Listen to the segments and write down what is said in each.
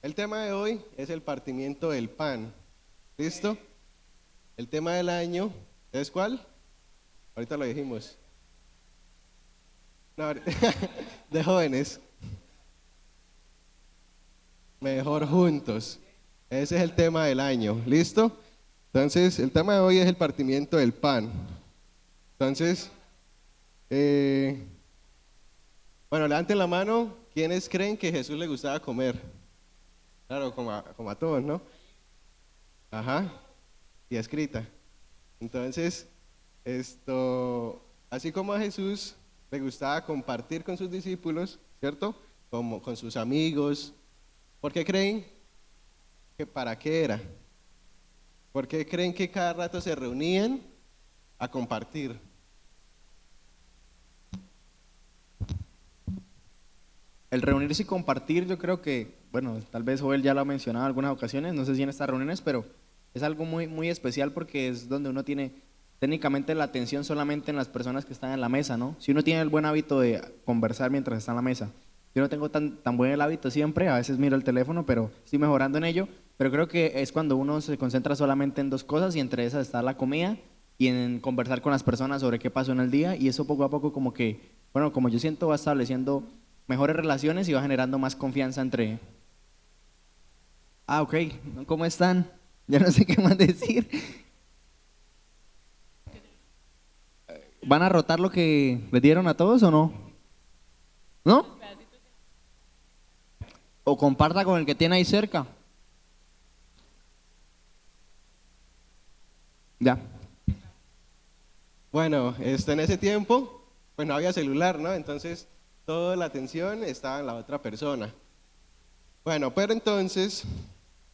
El tema de hoy es el partimiento del pan. ¿Listo? El tema del año es ¿cuál? Ahorita lo dijimos. No, de jóvenes. Mejor juntos. Ese es el tema del año. ¿Listo? Entonces, el tema de hoy es el partimiento del pan. Entonces, eh, bueno, levanten la mano. ¿Quiénes creen que Jesús le gustaba comer? Claro, como a todos, ¿no? Ajá. Y escrita. Entonces, así como a Jesús le gustaba compartir con sus discípulos, ¿cierto? Como con sus amigos. ¿Por qué creen que para qué era? ¿Por qué creen que cada rato se reunían a compartir? El reunirse y compartir, yo creo que, bueno, tal vez Joel ya lo ha mencionado en algunas ocasiones, no sé si en estas reuniones, pero es algo muy, muy especial porque es donde uno tiene técnicamente la atención solamente en las personas que están en la mesa, ¿no? Si uno tiene el buen hábito de conversar mientras está en la mesa, yo no tengo tan buen el hábito siempre, a veces miro el teléfono, pero estoy mejorando en ello, pero creo que es cuando uno se concentra solamente en dos cosas y entre esas está la comida y en conversar con las personas sobre qué pasó en el día y eso poco a poco como que, bueno, como yo siento va estableciendo mejores relaciones y va generando más confianza entre... Ah, ok, ¿cómo están? Ya no sé qué más decir. ¿Van a rotar lo que les dieron a todos o no? ¿No? O comparta con el que tiene ahí cerca. Ya. Bueno, en ese tiempo, pues no había celular, ¿no? Entonces, toda la atención estaba en la otra persona. Bueno, pero entonces,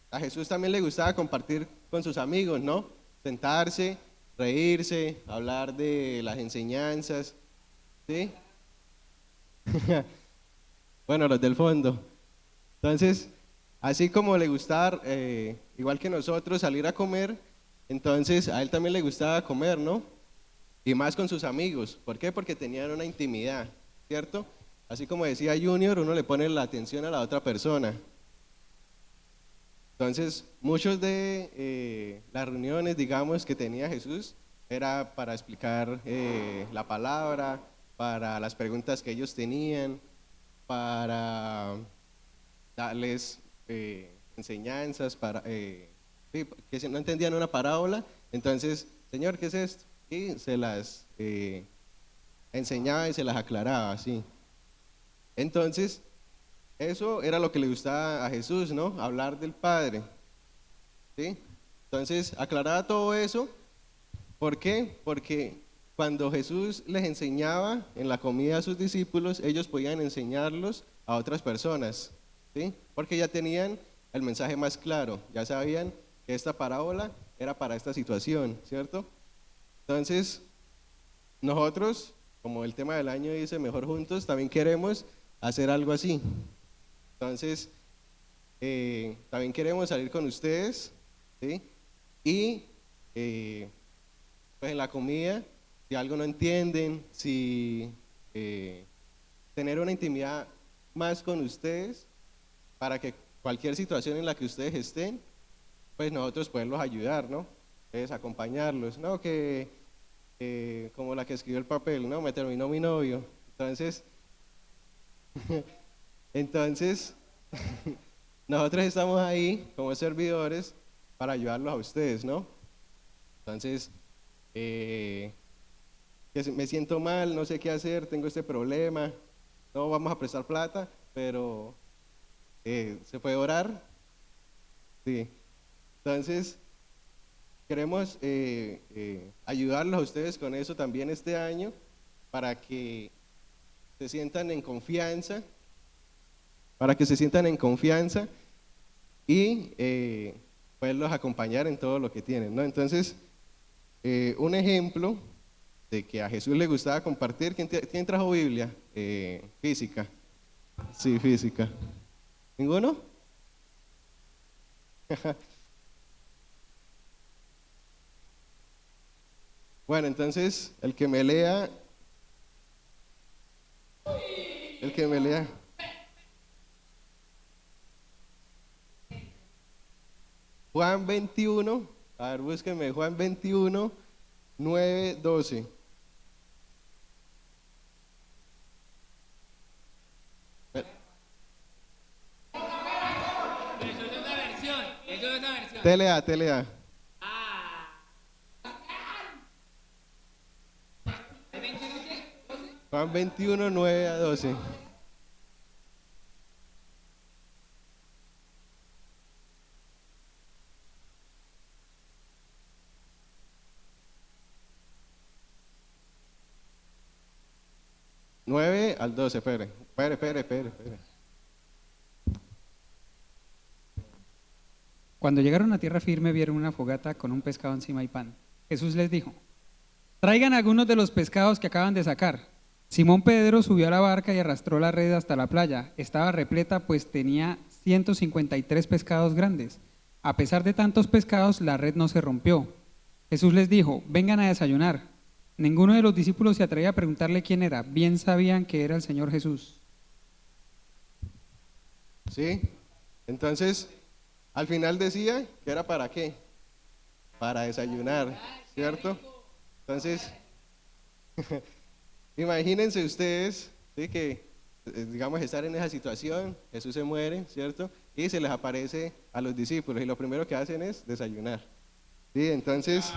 a Jesús también le gustaba compartir con sus amigos, ¿no? Sentarse, reírse, hablar de las enseñanzas, ¿sí? Bueno, los del fondo. Entonces, así como le gustaba, igual que nosotros, salir a comer, entonces a él también le gustaba comer, ¿no? Y más con sus amigos. ¿Por qué? Porque tenían una intimidad, ¿cierto? Así como decía Junior, uno le pone la atención a la otra persona. Entonces, muchos de las reuniones, digamos, que tenía Jesús, era para explicar la palabra, para las preguntas que ellos tenían, para darles enseñanzas, sí, que si no entendían una parábola, entonces, Señor, ¿qué es esto? Y se las enseñaba y se las aclaraba, sí. Entonces, eso era lo que le gustaba a Jesús, ¿no? Hablar del Padre, ¿sí? Entonces, aclaraba todo eso. ¿Por qué? Porque cuando Jesús les enseñaba en la comida a sus discípulos, ellos podían enseñarlos a otras personas, ¿sí? Porque ya tenían el mensaje más claro, ya sabían que esta parábola era para esta situación, ¿cierto? Entonces, nosotros, como el tema del año dice, mejor juntos, también queremos hacer algo así. Entonces, también queremos salir con ustedes, ¿sí? Y pues en la comida, si algo no entienden, si tener una intimidad más con ustedes para que cualquier situación en la que ustedes estén, pues nosotros poderlos ayudar, ¿no? Es acompañarlos, ¿no? Que como la que escribió el papel, ¿no? Me terminó mi novio. Entonces, entonces, nosotros estamos ahí como servidores para ayudarlos a ustedes, ¿no? Entonces, eh, me siento mal, no sé qué hacer, tengo este problema, no vamos a prestar plata, pero ¿se puede orar? Sí. Entonces, queremos ayudarlos a ustedes con eso también este año para que se sientan en confianza, para que se sientan en confianza y poderlos acompañar en todo lo que tienen, ¿no? Entonces, un ejemplo de que a Jesús le gustaba compartir. ¿Quién trajo Biblia? Física. Sí, física. ¿Ninguno? Bueno, entonces, el que me lea. Juan 21, a ver, búsquenme Juan 21, 9, 12. Eso es una versión. Eso es una versión. TLA. ¿El 21 qué? Juan 21, 9 a 12. Nueve al 12, espere. Cuando llegaron a tierra firme vieron una fogata con un pescado encima y pan. Jesús les dijo, traigan algunos de los pescados que acaban de sacar. Simón Pedro subió a la barca y arrastró la red hasta la playa. Estaba repleta pues tenía 153 pescados grandes. A pesar de tantos pescados, la red no se rompió. Jesús les dijo, vengan a desayunar. Ninguno de los discípulos se atrevía a preguntarle quién era. Bien sabían que era el Señor Jesús. ¿Sí? Entonces, al final decía que era para qué, para desayunar, ¿cierto? Entonces, imagínense ustedes, ¿sí? Que, digamos, estar en esa situación, Jesús se muere, ¿cierto? Y se les aparece a los discípulos y lo primero que hacen es desayunar. ¿Sí? Entonces,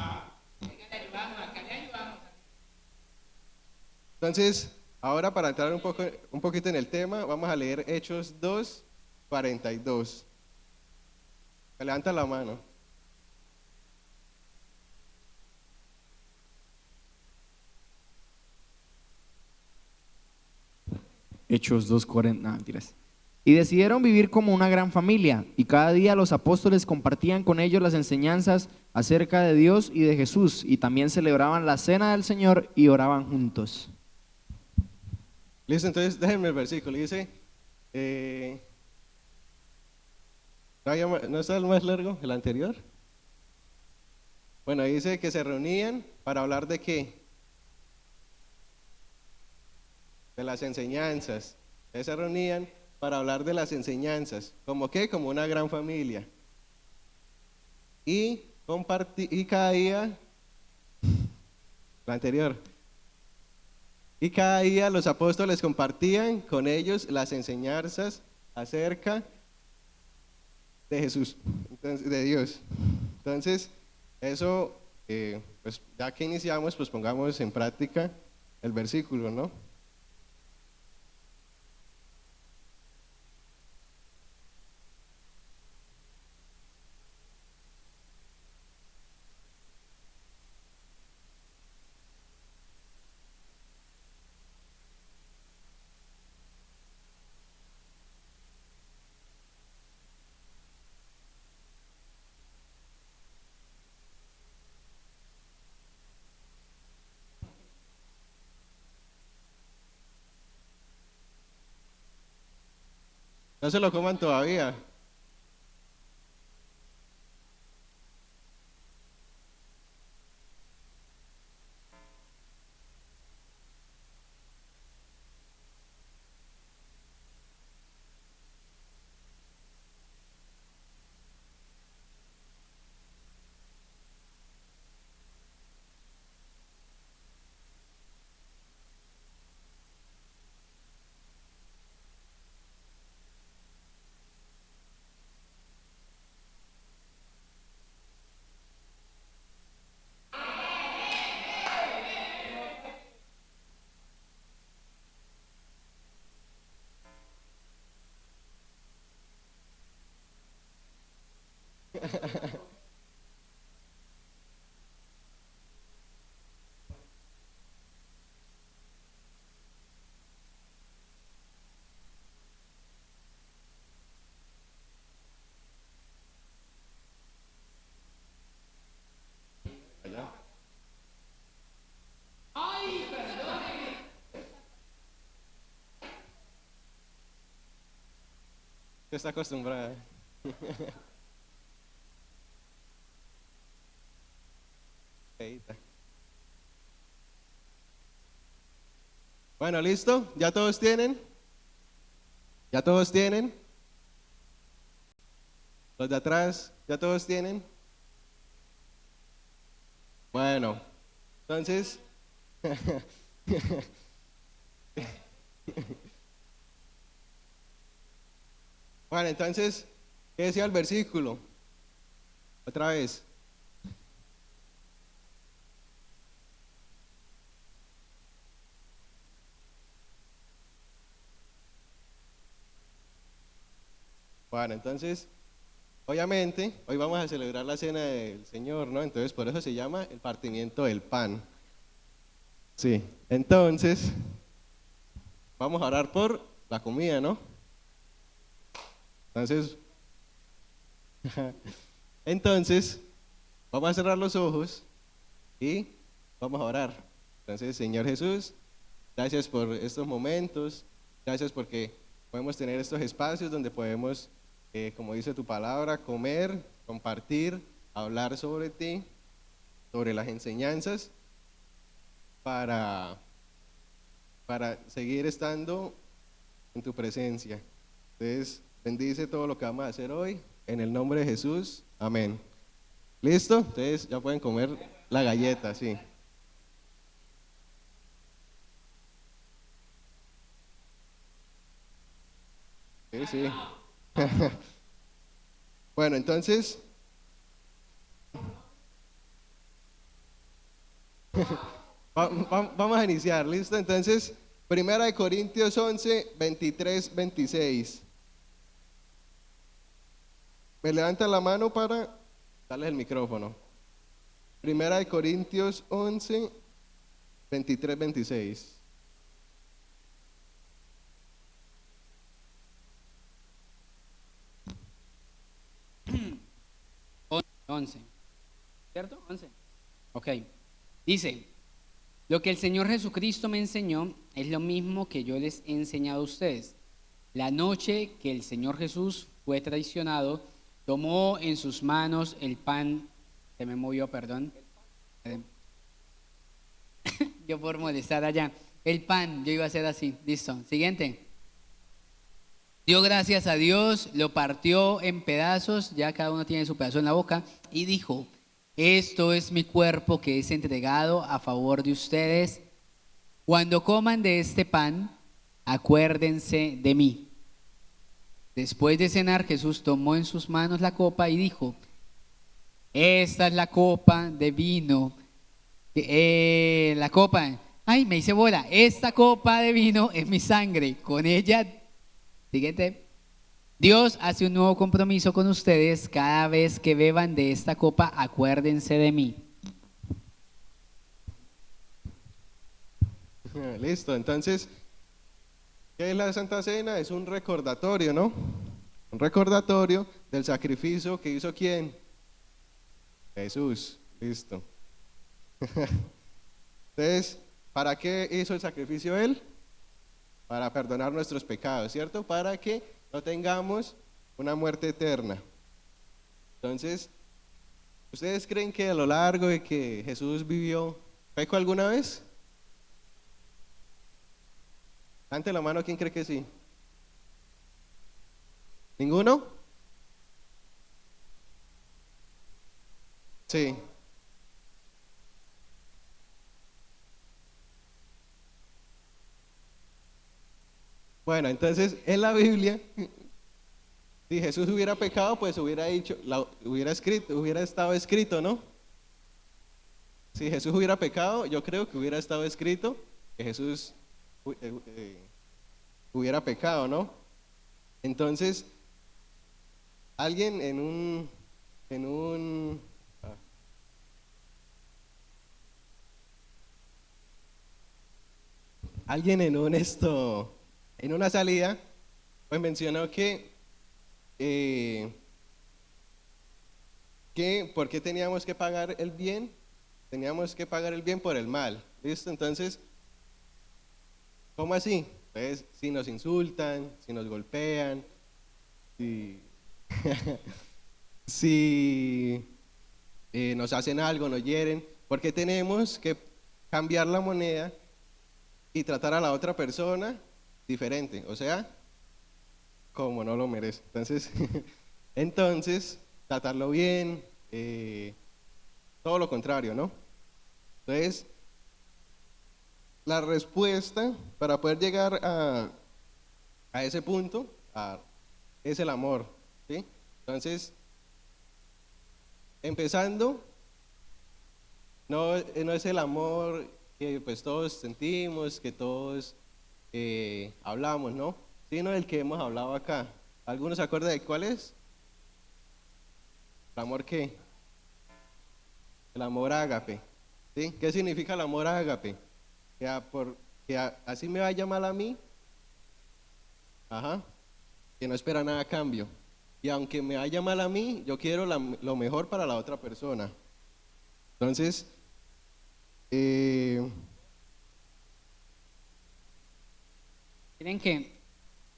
ahora para entrar un poquito en el tema, vamos a leer Hechos 2, 42. Levanta la mano. Hechos 2:40, no, mentiras. Y decidieron vivir como una gran familia, y cada día los apóstoles compartían con ellos las enseñanzas acerca de Dios y de Jesús, y también celebraban la cena del Señor y oraban juntos. Listo, entonces déjenme el versículo. Dice, ¿no está el más largo, el anterior? Bueno, dice que se reunían para hablar de qué, de las enseñanzas. Se reunían para hablar de las enseñanzas, ¿como qué? Como una gran familia. Y cada día, la anterior, y cada día los apóstoles compartían con ellos las enseñanzas acerca de Jesús, entonces, de Dios. Entonces, eso, pues ya que iniciamos, pues pongamos en práctica el versículo, ¿no? No se lo coman todavía. Allá. Está acostumbrada. Feíta. Bueno, listo. ¿Ya todos tienen? ¿Ya todos tienen? Los de atrás, ¿Ya todos tienen? Bueno, entonces, bueno, entonces, ¿qué decía el versículo? Otra vez. Bueno, entonces, obviamente, hoy vamos a celebrar la cena del Señor, ¿no? Entonces, por eso se llama el partimiento del pan. Sí, entonces, vamos a orar por la comida, ¿no? Entonces, entonces, vamos a cerrar los ojos y vamos a orar. Entonces, Señor Jesús, gracias por estos momentos, gracias porque podemos tener estos espacios donde podemos, como dice tu palabra, comer, compartir, hablar sobre ti, sobre las enseñanzas, para seguir estando en tu presencia. Entonces, bendice todo lo que vamos a hacer hoy, en el nombre de Jesús, amén. ¿Listo? Entonces ya pueden comer la galleta, sí. Sí, sí. Bueno, entonces, vamos a iniciar, ¿listo? Entonces, Primera de Corintios 11, 23, 26. Me levantan la mano para darles el micrófono. Primera de Corintios 11, 23, 26. 11. ¿Cierto? 11. Ok. Dice, lo que el Señor Jesucristo me enseñó es lo mismo que yo les he enseñado a ustedes. La noche que el Señor Jesús fue traicionado, tomó en sus manos el pan, se me movió, perdón. Yo por molestar allá. El pan, yo iba a hacer así. Listo. Siguiente. Dio gracias a Dios, lo partió en pedazos, ya cada uno tiene su pedazo en la boca, y dijo, esto es mi cuerpo que es entregado a favor de ustedes. Cuando coman de este pan, acuérdense de mí. Después de cenar, Jesús tomó en sus manos la copa y dijo, esta es la copa de vino. La copa, ay, me hice bola. Esta copa de vino es mi sangre. Con ella, siguiente. Dios hace un nuevo compromiso con ustedes. Cada vez que beban de esta copa, acuérdense de mí. Listo, entonces, ¿qué es la Santa Cena? Es un recordatorio, ¿no? Un recordatorio del sacrificio que hizo ¿quién? Jesús, listo. Entonces, ¿para qué hizo el sacrificio Él? Para perdonar nuestros pecados, ¿cierto? Para que no tengamos una muerte eterna. Entonces, ¿ustedes creen que a lo largo de que Jesús vivió, pecó alguna vez? Levante la mano, ¿quién cree que sí? ¿Ninguno? Sí. Bueno, entonces en la Biblia, si Jesús hubiera pecado, pues hubiera dicho, hubiera estado escrito, ¿no? Si Jesús hubiera pecado, yo creo que hubiera estado escrito que Jesús hubiera pecado, ¿no? Entonces, alguien alguien en una salida, pues mencionó que ¿por qué teníamos que pagar el bien? Teníamos que pagar el bien por el mal, ¿listo? Entonces, ¿cómo así? Entonces, si nos insultan, si nos golpean, si, si nos hacen algo, nos hieren, ¿por qué tenemos que cambiar la moneda y tratar a la otra persona diferente? O sea, como no lo merece. Entonces, tratarlo bien, todo lo contrario, ¿no? Entonces, la respuesta para poder llegar a ese punto es el amor, ¿sí? Entonces, empezando, no es el amor que pues todos sentimos, que todos hablamos, ¿no? Sino el que hemos hablado acá. ¿Algunos se acuerdan de cuál es? ¿El amor qué? El amor ágape, ¿sí? ¿Qué significa el amor ágape? Así me va a llamar a mí, ajá, que no espera nada a cambio. Y aunque me vaya mal a mí, yo quiero lo mejor para la otra persona. Entonces, Miren que,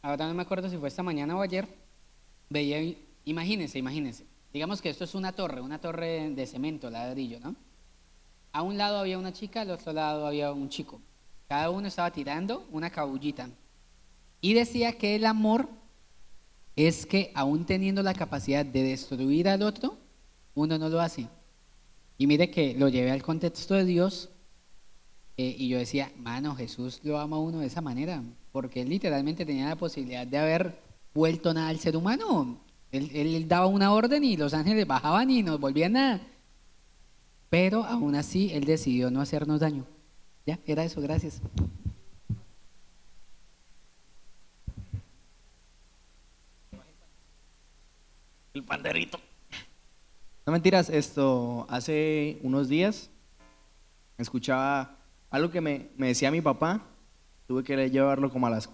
ahora no me acuerdo si fue esta mañana o ayer, veía, imagínense, digamos que esto es una torre de cemento, ladrillo, ¿no? A un lado había una chica, al otro lado había un chico. Cada uno estaba tirando una cabullita. Y decía que el amor es que aún teniendo la capacidad de destruir al otro, uno no lo hace. Y mire que lo llevé al contexto de Dios y yo decía, mano, Jesús lo ama a uno de esa manera, porque él literalmente tenía la posibilidad de haber vuelto nada al ser humano. Él daba una orden y los ángeles bajaban y nos volvían nada. Pero aún así él decidió no hacernos daño. Ya, era eso, gracias. El panderito. No mentiras, esto hace unos días escuchaba algo que me decía mi papá. Tuve que llevarlo como a las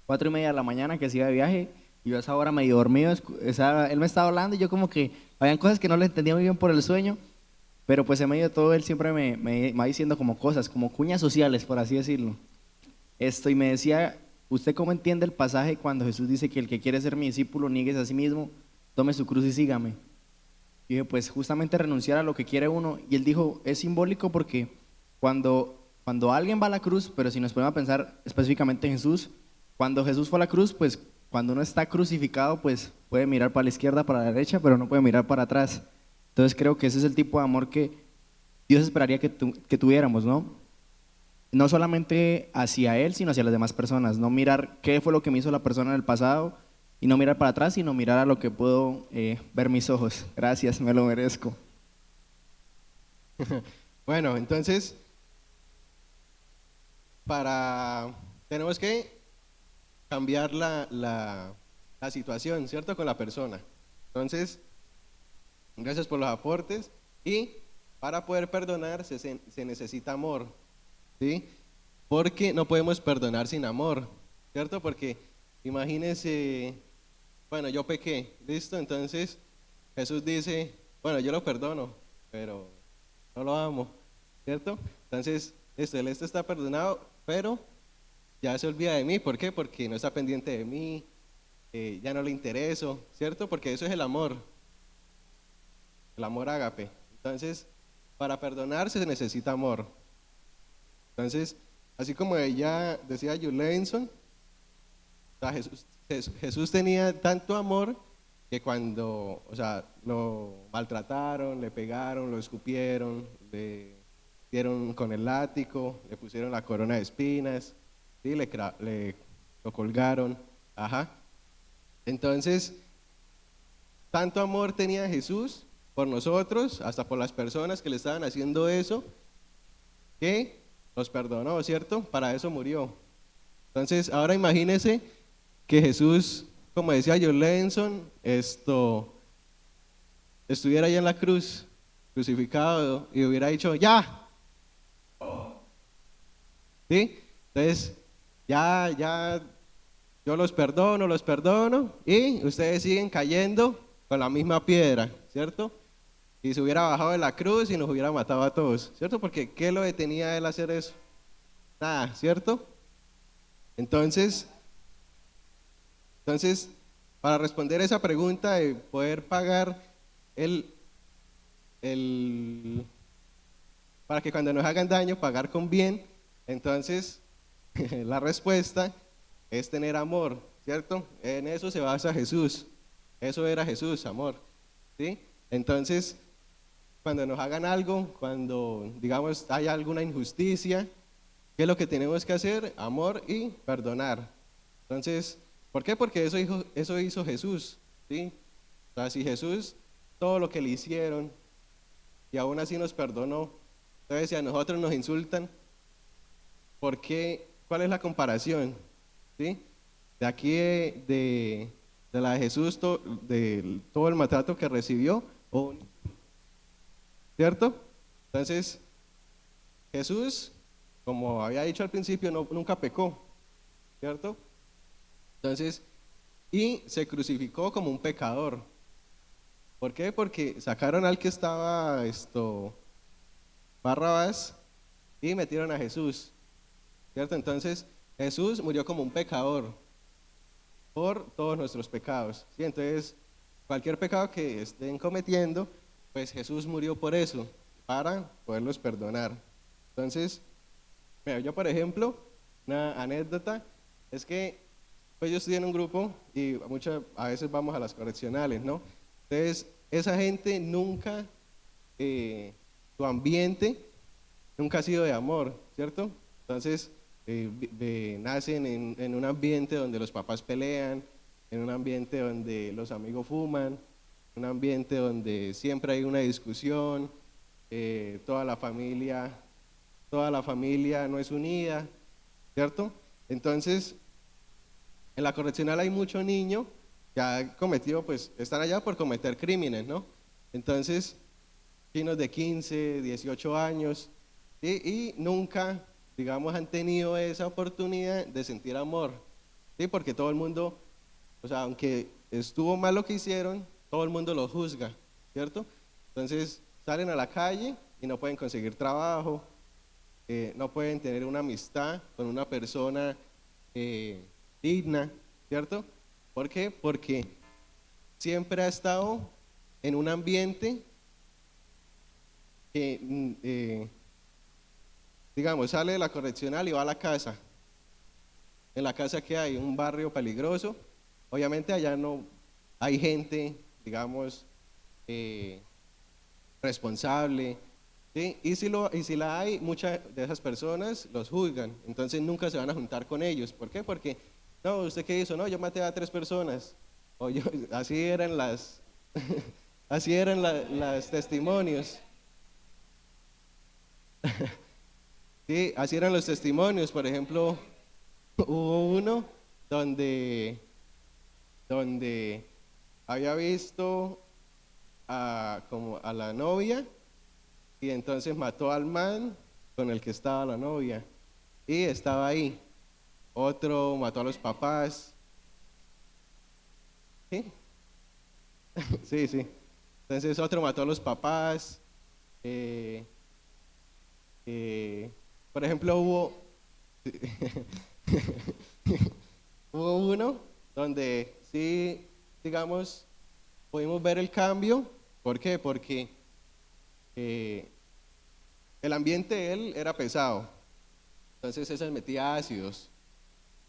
4:30 de la mañana que se iba de viaje y yo a esa hora medio dormido, él me estaba hablando y yo como que habían cosas que no le entendía muy bien por el sueño, pero pues en medio de todo él siempre me va diciendo como cosas, como cuñas sociales, por así decirlo. Y me decía, ¿usted cómo entiende el pasaje cuando Jesús dice que el que quiere ser mi discípulo nieguese a sí mismo, tome su cruz y sígame? Y dije, pues justamente renunciar a lo que quiere uno. Y él dijo, es simbólico porque cuando alguien va a la cruz, pero si nos ponemos a pensar específicamente en Jesús, cuando Jesús fue a la cruz, pues cuando uno está crucificado, pues puede mirar para la izquierda, para la derecha, pero no puede mirar para atrás. Entonces creo que ese es el tipo de amor que Dios esperaría que tuviéramos, ¿no? No solamente hacia Él, sino hacia las demás personas. No mirar qué fue lo que me hizo la persona en el pasado y no mirar para atrás, sino mirar a lo que puedo ver mis ojos. Gracias, me lo merezco. Bueno, entonces, tenemos que cambiar la situación, ¿cierto? Con la persona. Entonces, gracias por los aportes. Y para poder perdonar se necesita amor, ¿sí? Porque no podemos perdonar sin amor, ¿cierto? Porque imagínense, bueno, yo pequé, ¿listo? Entonces Jesús dice, bueno, yo lo perdono, pero no lo amo, ¿cierto? Entonces, él está perdonado, pero ya se olvida de mí. ¿Por qué? Porque no está pendiente de mí, ya no le intereso, ¿cierto? Porque eso es el amor ágape. Entonces, para perdonar se necesita amor. Entonces, así como ella decía Julenson, Jesús tenía tanto amor que cuando, lo maltrataron, le pegaron, lo escupieron, le dieron con el látigo, le pusieron la corona de espinas, ¿sí? Lo colgaron, ajá. Entonces, tanto amor tenía Jesús por nosotros, hasta por las personas que le estaban haciendo eso, que los perdonó, ¿cierto? Para eso murió. Entonces, ahora imagínense que Jesús, como decía John Lenson, estuviera ahí en la cruz, crucificado, y hubiera dicho, ¡ya! ¿Sí? Entonces, ya, yo los perdono, y ustedes siguen cayendo con la misma piedra, ¿cierto? Y se hubiera bajado de la cruz y nos hubiera matado a todos, ¿cierto? Porque ¿qué lo detenía a él hacer eso? Nada, ¿cierto? Entonces, para responder esa pregunta de poder pagar para que cuando nos hagan daño, pagar con bien, entonces la respuesta es tener amor, ¿cierto? En eso se basa Jesús. Eso era Jesús, amor. ¿sí? Entonces, cuando nos hagan algo, cuando, digamos, hay alguna injusticia, ¿qué es lo que tenemos que hacer? Amor y perdonar. Entonces, ¿por qué? Porque eso hizo Jesús, ¿sí? O sea, si Jesús, todo lo que le hicieron, y aún así nos perdonó, entonces si a nosotros nos insultan, ¿por qué? ¿Cuál es la comparación? ¿Sí? De aquí de la de Jesús, de todo el maltrato que recibió, ¿cierto? Entonces, Jesús, como había dicho al principio, nunca pecó, ¿cierto? Entonces, y se crucificó como un pecador. ¿Por qué? Porque sacaron al que estaba Barrabás y metieron a Jesús, ¿cierto? Entonces, Jesús murió como un pecador por todos nuestros pecados, ¿sí? Entonces, cualquier pecado que estén cometiendo, pues Jesús murió por eso, para poderlos perdonar. Entonces, mira, yo por ejemplo, una anécdota, es que pues yo estudié en un grupo y a veces vamos a las correccionales, ¿no? Entonces, esa gente nunca, su ambiente nunca ha sido de amor, ¿cierto? Entonces, nacen en un ambiente donde los papás pelean, en un ambiente donde los amigos fuman, un ambiente donde siempre hay una discusión, toda la familia no es unida, ¿cierto? Entonces, en la correccional hay mucho niño que ha cometido, pues, están allá por cometer crímenes, ¿no? Entonces, niños de 15, 18 años, ¿sí? Y nunca, digamos, han tenido esa oportunidad de sentir amor, ¿sí? Porque todo el mundo, o sea, aunque estuvo mal lo que hicieron, todo el mundo lo juzga, ¿cierto? Entonces, salen a la calle y no pueden conseguir trabajo, no pueden tener una amistad con una persona digna, ¿cierto? ¿Por qué? Porque siempre ha estado en un ambiente que, digamos, sale de la correccional y va a la casa. En la casa que hay un barrio peligroso, obviamente allá no hay gente, digamos, responsable, ¿sí? Y si la hay, muchas de esas personas los juzgan, entonces nunca se van a juntar con ellos. ¿Por qué? Porque, no, ¿usted qué hizo? No, yo maté a 3 personas. O yo, así eran así eran las testimonios. Sí, así eran los testimonios. Por ejemplo, hubo uno donde había visto como a la novia y entonces mató al man con el que estaba la novia y estaba ahí. Otro mató a los papás. ¿Sí? Sí, sí. Entonces otro mató a los papás. eh, por ejemplo, hubo uno donde sí, digamos, pudimos ver el cambio. ¿Por qué? Porque el ambiente de él era pesado. Entonces él se metía ácidos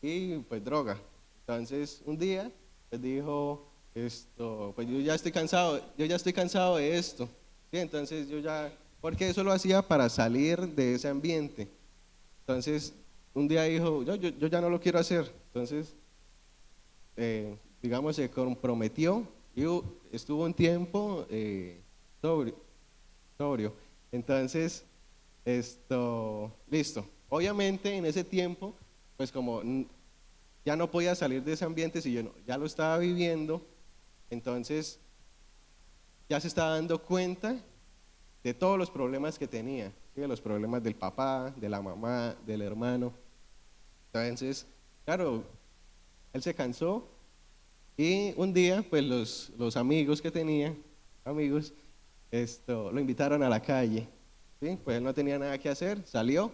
y pues droga. Entonces un día pues dijo, pues yo ya estoy cansado de esto. ¿Sí? Entonces porque eso lo hacía para salir de ese ambiente. Entonces un día dijo, yo ya no lo quiero hacer. Entonces, digamos, se comprometió y estuvo un tiempo sobrio. Entonces, listo. Obviamente en ese tiempo, pues como ya no podía salir de ese ambiente, si yo ya lo estaba viviendo, entonces ya se estaba dando cuenta de todos los problemas que tenía, ¿sí? De los problemas del papá, de la mamá, del hermano. Entonces, claro, él se cansó y un día, pues los amigos que tenía, lo invitaron a la calle, ¿sí? Pues él no tenía nada que hacer, salió,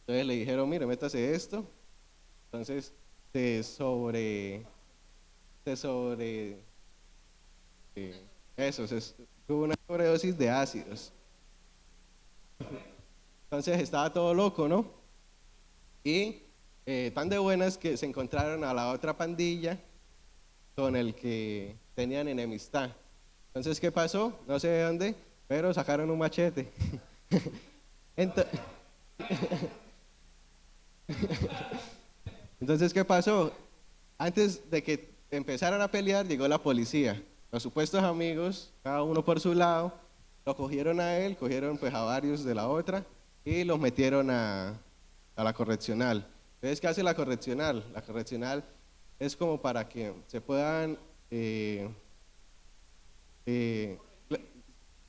entonces le dijeron, mire, métase esto, entonces tuvo una sobredosis de ácidos, entonces estaba todo loco, ¿no? Y tan de buenas que se encontraron a la otra pandilla con el que tenían enemistad. Entonces, ¿qué pasó? No sé de dónde, pero sacaron un machete. Ento- Entonces, ¿qué pasó? Antes de que empezaran a pelear, llegó la policía. Los supuestos amigos, cada uno por su lado, lo cogieron a él, cogieron pues a varios de la otra y los metieron a la correccional. Entonces, ¿qué hace la correccional? La correccional es como para que se puedan, eh,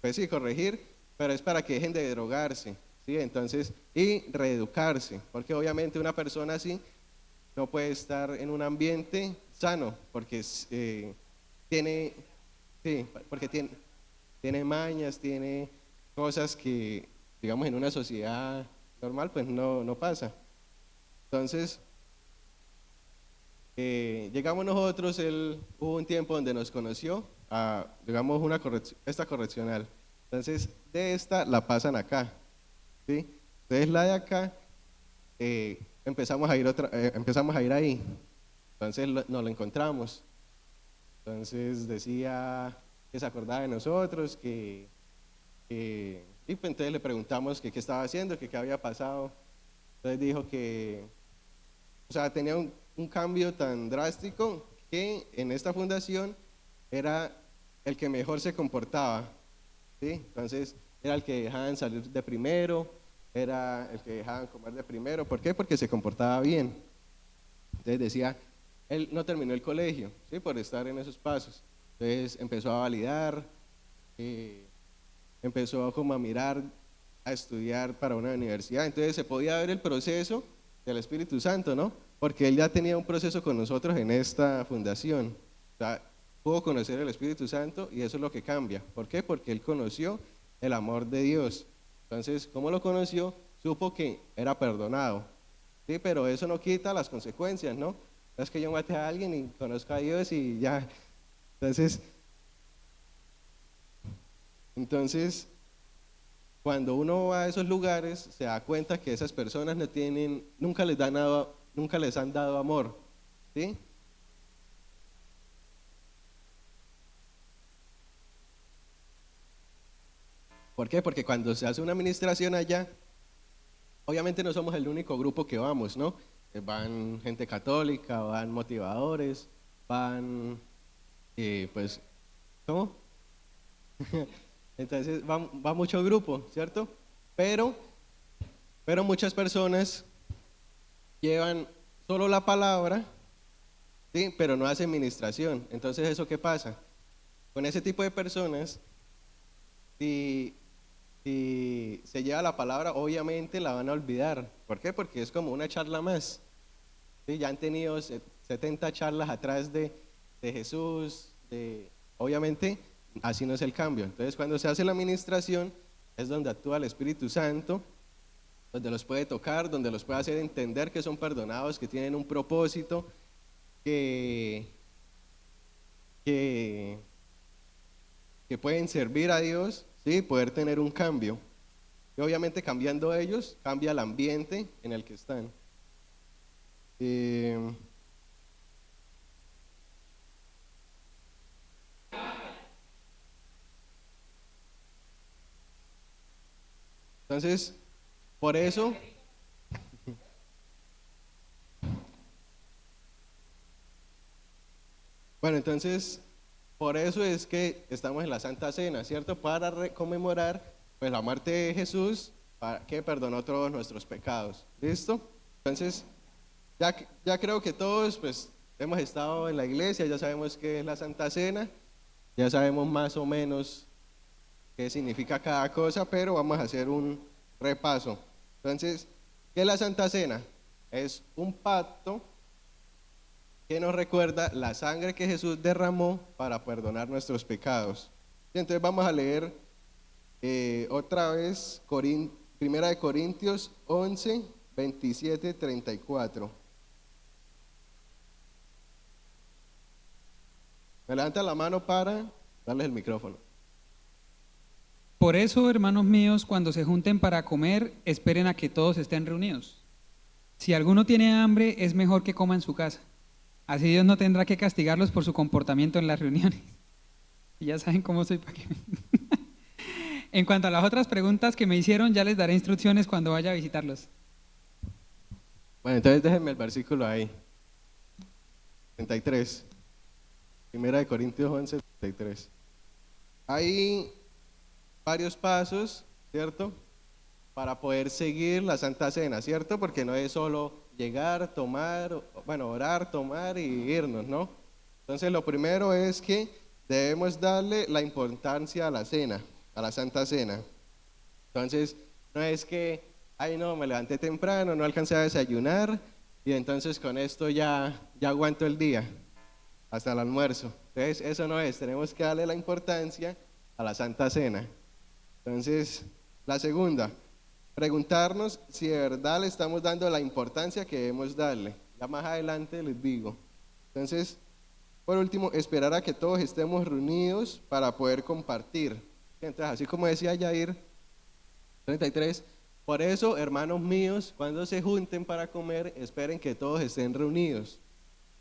pues sí, corregir, pero es para que dejen de drogarse, ¿sí? Entonces, y reeducarse, porque obviamente una persona así no puede estar en un ambiente sano, porque tiene, sí, porque tiene mañas, tiene cosas que, digamos, en una sociedad normal, pues no pasa. Entonces, llegamos nosotros, hubo un tiempo donde nos conoció, digamos, esta correccional. Entonces, de esta la pasan acá, ¿sí? Entonces, la de acá, empezamos a ir ahí. Entonces, nos lo encontramos. Entonces, decía que se acordaba de nosotros, y pues entonces le preguntamos que qué estaba haciendo, que qué había pasado. Entonces dijo que, o sea, tenía un cambio tan drástico que en esta fundación era el que mejor se comportaba, ¿sí? Entonces era el que dejaban salir de primero, era el que dejaban comer de primero. ¿Por qué? Porque se comportaba bien. Entonces decía, él no terminó el colegio, ¿sí? Por estar en esos pasos. Entonces empezó a validar, empezó como a mirar, a estudiar para una universidad. Entonces se podía ver el proceso del Espíritu Santo, ¿no? Porque él ya tenía un proceso con nosotros en esta fundación. O sea, pudo conocer el Espíritu Santo y eso es lo que cambia. ¿Por qué? Porque él conoció el amor de Dios. Entonces, ¿cómo lo conoció? Supo que era perdonado. Sí, pero eso no quita las consecuencias, ¿no? No es que yo mate a alguien y conozco a Dios y ya. Entonces, cuando uno va a esos lugares, se da cuenta que esas personas no tienen, nunca les han dado amor, ¿sí? ¿Por qué? Porque cuando se hace una administración allá, obviamente no somos el único grupo que vamos, ¿no? Van gente católica, van motivadores, van, pues, ¿cómo? Entonces va mucho grupo, ¿cierto? Pero muchas personas llevan solo la palabra, ¿sí? Pero no hacen ministración. Entonces, ¿eso qué pasa? Con ese tipo de personas, si se lleva la palabra, obviamente la van a olvidar. ¿Por qué? Porque es como una charla más. ¿Sí? Ya han tenido 70 charlas atrás de Jesús, obviamente así no es el cambio. Entonces, cuando se hace la administración, es donde actúa el Espíritu Santo, donde los puede tocar, donde los puede hacer entender que son perdonados, que tienen un propósito, que pueden servir a Dios, ¿sí? Poder tener un cambio. Y obviamente cambiando ellos, cambia el ambiente en el que están. Entonces, por eso, bueno, entonces, por eso es que estamos en la Santa Cena, ¿cierto? Para conmemorar pues la muerte de Jesús, que perdonó todos nuestros pecados. ¿Listo? Entonces, ya creo que todos pues hemos estado en la iglesia, ya sabemos qué es la Santa Cena, ya sabemos más o menos qué significa cada cosa, pero vamos a hacer un repaso. Entonces, ¿qué es la Santa Cena? Es un pacto que nos recuerda la sangre que Jesús derramó para perdonar nuestros pecados. Y entonces vamos a leer otra vez Primera de Corintios 11, 27, 34. Me levanta la mano para darles el micrófono. Por eso, hermanos míos, cuando se junten para comer, esperen a que todos estén reunidos. Si alguno tiene hambre, es mejor que coma en su casa. Así Dios no tendrá que castigarlos por su comportamiento en las reuniones. Y ya saben cómo soy para qué. En cuanto a las otras preguntas que me hicieron, ya les daré instrucciones cuando vaya a visitarlos. Bueno, entonces déjenme el versículo ahí. 33. Primera de Corintios 11, 33. Hay varios pasos, ¿cierto? Para poder seguir la Santa Cena, ¿cierto? Porque no es solo llegar, tomar, bueno, orar, tomar y irnos, ¿no? Entonces lo primero es que debemos darle la importancia a la cena, a la Santa Cena. Entonces, no es que, ay no, me levanté temprano, no alcancé a desayunar y entonces con esto ya aguanto el día hasta el almuerzo. Entonces, eso no es, tenemos que darle la importancia a la Santa Cena. Entonces, la segunda, preguntarnos si de verdad le estamos dando la importancia que debemos darle. Ya más adelante les digo. Entonces, por último, esperar a que todos estemos reunidos para poder compartir. Entonces, así como decía Jair, 33, por eso, hermanos míos, cuando se junten para comer, esperen que todos estén reunidos.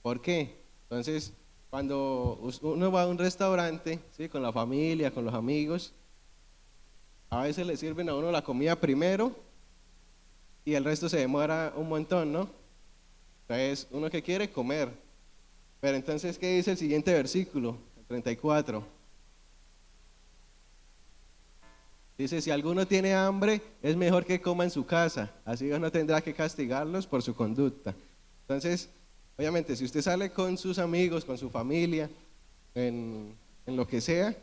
¿Por qué? Entonces, cuando uno va a un restaurante, ¿sí? Con la familia, con los amigos, a veces le sirven a uno la comida primero y el resto se demora un montón, ¿no? Entonces, uno que quiere comer. Pero entonces, ¿qué dice el siguiente versículo? El 34. Dice, si alguno tiene hambre, es mejor que coma en su casa, así Dios no tendrá que castigarlos por su conducta. Entonces, obviamente, si usted sale con sus amigos, con su familia, en lo que sea,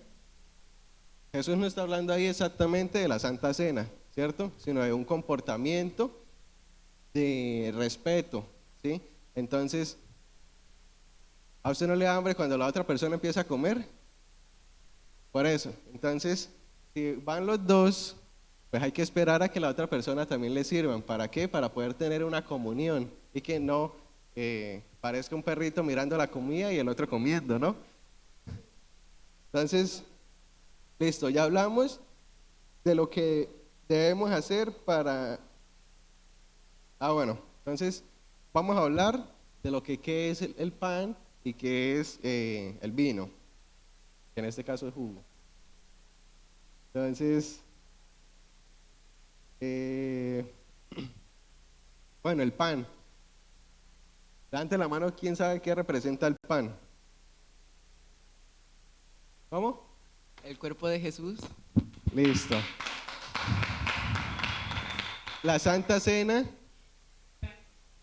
Jesús no está hablando ahí exactamente de la Santa Cena, ¿cierto? Sino de un comportamiento de respeto, ¿sí? Entonces, ¿a usted no le da hambre cuando la otra persona empieza a comer? Por eso, entonces, si van los dos, pues hay que esperar a que la otra persona también le sirvan. ¿Para qué? Para poder tener una comunión y que no parezca un perrito mirando la comida y el otro comiendo, ¿no? Entonces, listo, ya hablamos de lo que debemos hacer para... bueno, entonces vamos a hablar de lo que qué es el pan y qué es el vino, que en este caso es jugo. Entonces, bueno, el pan. Levante la mano, ¿quién sabe qué representa el pan? ¿Cómo? El cuerpo de Jesús. Listo. La Santa Cena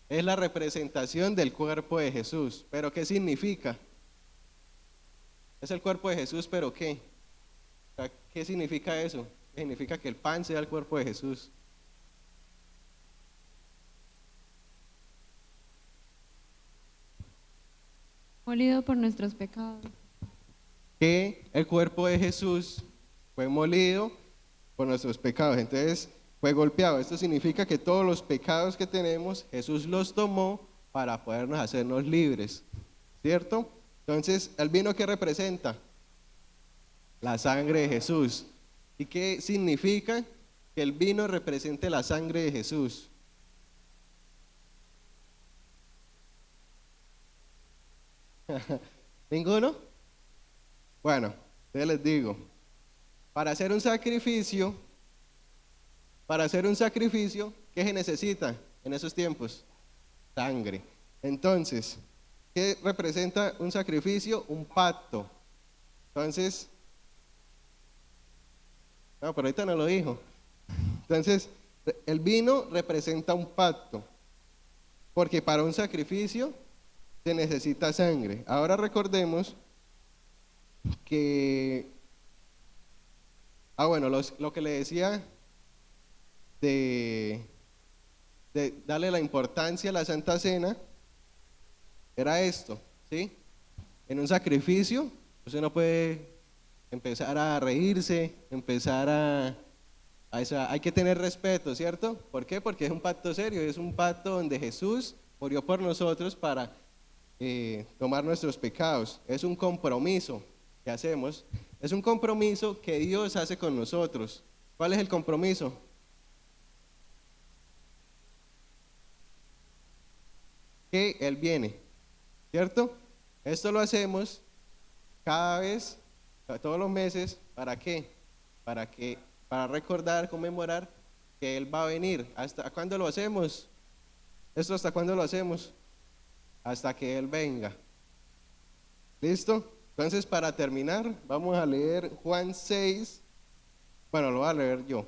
es la representación del cuerpo de Jesús. ¿Pero qué significa? Es el cuerpo de Jesús, ¿pero qué? O sea, ¿qué significa eso? Significa que el pan sea el cuerpo de Jesús. Molido por nuestros pecados. Que el cuerpo de Jesús fue molido por nuestros pecados. Entonces, fue golpeado. Esto significa que todos los pecados que tenemos, Jesús los tomó para podernos hacernos libres. ¿Cierto? Entonces, ¿el vino qué representa? La sangre de Jesús. ¿Y qué significa que el vino represente la sangre de Jesús? ¿Ninguno? Bueno, yo les digo, para hacer un sacrificio, ¿qué se necesita en esos tiempos? Sangre. Entonces, ¿qué representa un sacrificio? Un pacto. Entonces, no, pero ahorita no lo dijo. Entonces, el vino representa un pacto, porque para un sacrificio se necesita sangre. Ahora recordemos que, bueno, lo que le decía de darle la importancia a la Santa Cena era esto, ¿sí? En un sacrificio, usted no puede empezar a reírse, hay que tener respeto, ¿cierto? ¿Por qué? Porque es un pacto serio, es un pacto donde Jesús murió por nosotros para tomar nuestros pecados. Es un compromiso que hacemos, es un compromiso que Dios hace con nosotros. ¿Cuál es el compromiso? Que Él viene, ¿cierto? Esto lo hacemos cada vez todos los meses, ¿para qué? Para recordar, conmemorar que Él va a venir. ¿Hasta cuándo lo hacemos? ¿Esto hasta cuándo lo hacemos? Hasta que Él venga. ¿Listo? Entonces, para terminar, vamos a leer Juan 6. Bueno, lo voy a leer yo.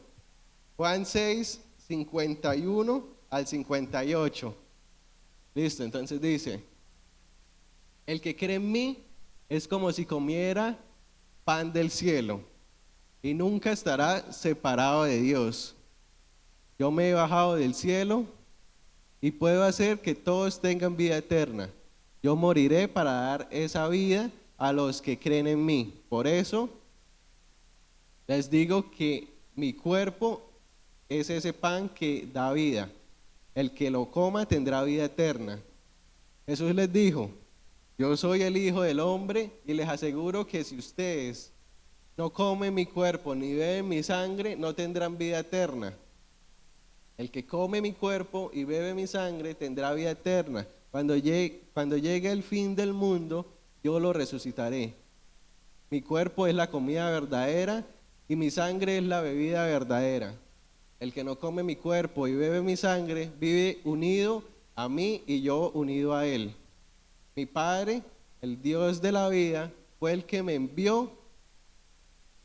Juan 6, 51 al 58. Listo, entonces dice: el que cree en mí es como si comiera pan del cielo y nunca estará separado de Dios. Yo me he bajado del cielo y puedo hacer que todos tengan vida eterna. Yo moriré para dar esa vida a los que creen en mí. Por eso les digo que mi cuerpo es ese pan que da vida. El que lo coma tendrá vida eterna. Jesús les dijo: yo soy el Hijo del Hombre y les aseguro que si ustedes no comen mi cuerpo ni beben mi sangre, no tendrán vida eterna. El que come mi cuerpo y bebe mi sangre tendrá vida eterna. Cuando llegue el fin del mundo, yo lo resucitaré. Mi cuerpo es la comida verdadera y mi sangre es la bebida verdadera. El que no come mi cuerpo y bebe mi sangre vive unido a mí y yo unido a él. Mi Padre, el Dios de la vida, fue el que me envió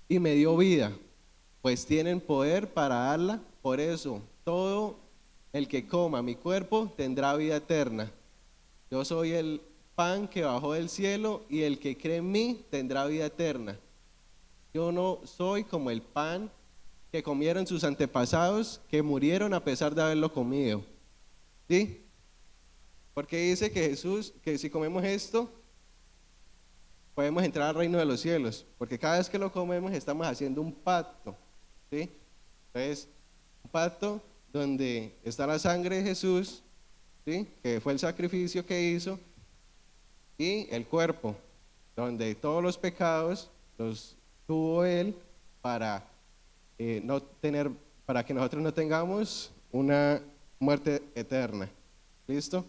y me dio vida, pues tienen poder para darla. Por eso, todo el que coma mi cuerpo tendrá vida eterna. Yo soy el pan que bajó del cielo y el que cree en mí tendrá vida eterna. Yo no soy como el pan que comieron sus antepasados, que murieron a pesar de haberlo comido. ¿Sí? Porque dice que Jesús, que si comemos esto, podemos entrar al reino de los cielos. Porque cada vez que lo comemos estamos haciendo un pacto. ¿Sí? Entonces, un pacto donde está la sangre de Jesús, ¿sí? Que fue el sacrificio que hizo, y el cuerpo, donde todos los pecados los tuvo Él para para que nosotros no tengamos una muerte eterna. ¿Listo?